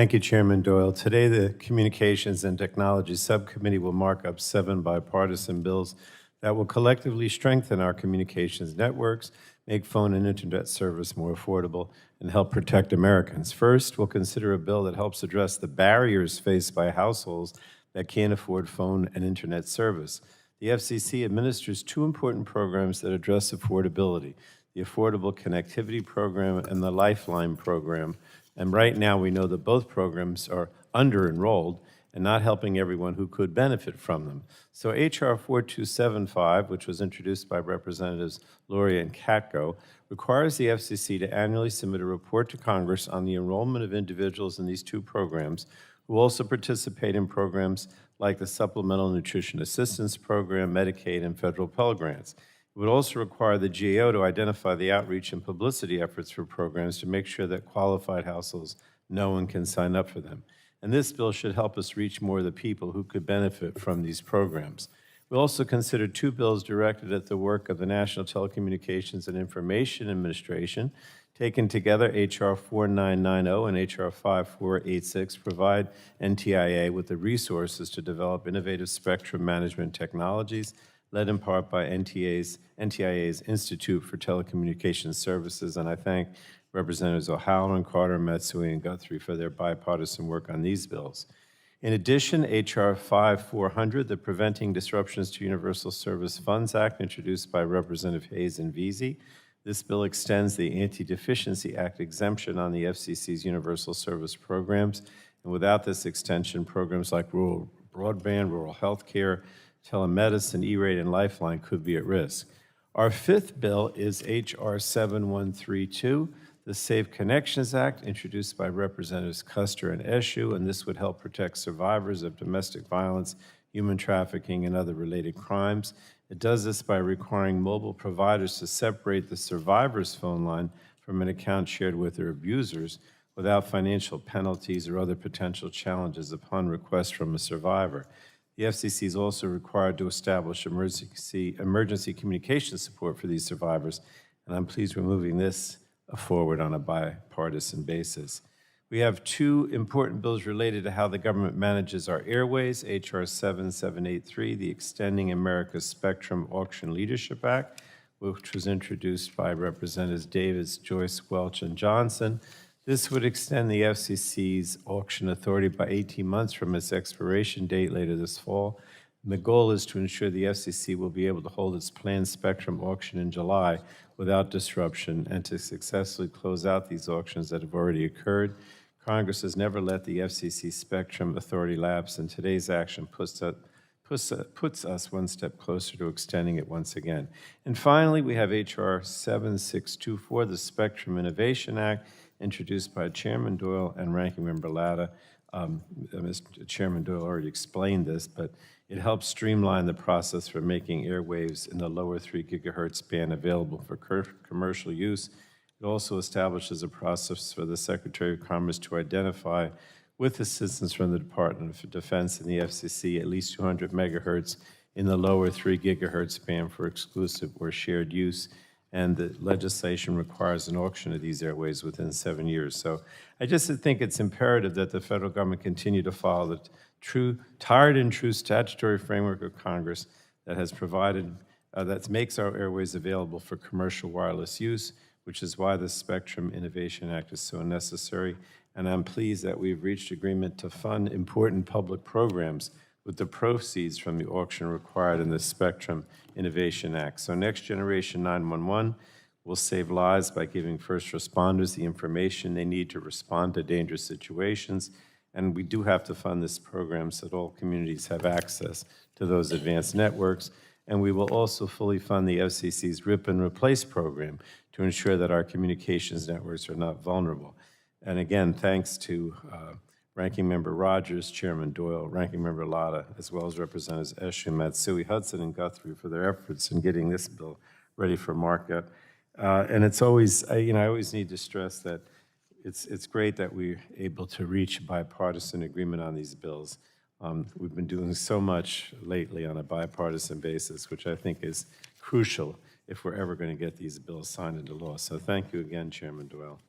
Thank you, Chairman Doyle. Today, the Communications and Technology Subcommittee will mark up 7 bipartisan bills that will collectively strengthen our communications networks, make phone and internet service more affordable, and help protect Americans. First, we'll consider a bill that helps address the barriers faced by households that can't afford phone and internet service. The FCC administers 2 important programs that address affordability: the Affordable Connectivity Program and the Lifeline Program. And right now, we know that both programs are under-enrolled and not helping everyone who could benefit from them. So H.R. 4275, which was introduced by Representatives Luria and Katko, requires the FCC to annually submit a report to Congress on the enrollment of individuals in these 2 programs who also participate in programs like the Supplemental Nutrition Assistance Program, Medicaid, and federal Pell Grants. It would also require the GAO to identify the outreach and publicity efforts for programs to make sure that qualified households know and can sign up for them. And this bill should help us reach more of the people who could benefit from these programs. We also considered 2 bills directed at the work of the National Telecommunications and Information Administration. Taken together, H.R. 4990 and H.R. 5486 provide NTIA with the resources to develop innovative spectrum management technologies, led in part by NTIA's Institute for Telecommunications Services, and I thank Representatives O'Halloran, Carter, Matsui, and Guthrie for their bipartisan work on these bills. In addition, H.R. 5400, the Preventing Disruptions to Universal Service Funds Act, introduced by Representative Hayes and Veazey. This bill extends the Anti-Deficiency Act exemption on the FCC's universal service programs, and without this extension, programs like rural broadband, rural health care, telemedicine, E-rate, and Lifeline could be at risk. Our 5th bill is H.R. 7132, the Safe Connections Act, introduced by Representatives Custer and Eshoo, and this would help protect survivors of domestic violence, human trafficking, and other related crimes. It does this by requiring mobile providers to separate the survivor's phone line from an account shared with their abusers without financial penalties or other potential challenges upon request from a survivor. The FCC is also required to establish emergency communication support for these survivors, and I'm pleased we're moving this forward on a bipartisan basis. We have 2 important bills related to how the government manages our airways: H.R. 7783, the Extending America's Spectrum Auction Leadership Act, which was introduced by Representatives Davis, Joyce, Welch, and Johnson. This would extend the FCC's auction authority by 18 months from its expiration date later this fall. And the goal is to ensure the FCC will be able to hold its planned spectrum auction in July without disruption and to successfully close out these auctions that have already occurred. Congress has never let the FCC spectrum authority lapse, and today's action puts us one step closer to extending it once again. And finally, we have H.R. 7624, the Spectrum Innovation Act, introduced by Chairman Doyle and Ranking Member Latta. Mr. Chairman Doyle already explained this, but it helps streamline the process for making airwaves in the lower 3 gigahertz band available for commercial use. It also establishes a process for the Secretary of Commerce to identify, with assistance from the Department of Defense and the FCC, at least 200 megahertz in the lower 3 gigahertz band for exclusive or shared use. And the legislation requires an auction of these airways within 7 years. So I just think it's imperative that the federal government continue to follow the tried and true statutory framework of Congress that has provided, that makes our airways available for commercial wireless use, which is why the Spectrum Innovation Act is so necessary. And I'm pleased that we've reached agreement to fund important public programs with the proceeds from the auction required in the Spectrum Innovation Act. So Next Generation 911 will save lives by giving first responders the information they need to respond to dangerous situations. And we do have to fund this program so that all communities have access to those advanced networks. And we will also fully fund the FCC's RIP and Replace program to ensure that our communications networks are not vulnerable. And again, thanks to Ranking Member Rogers, Chairman Doyle, Ranking Member Latta, as well as Representatives Eshoo, Matsui, Hudson, and Guthrie for their efforts in getting this bill ready for markup. And it's always, I always need to stress that it's great that we're able to reach bipartisan agreement on these bills. We've been doing so much lately on a bipartisan basis, which I think is crucial if we're ever going to get these bills signed into law. So thank you again, Chairman Doyle.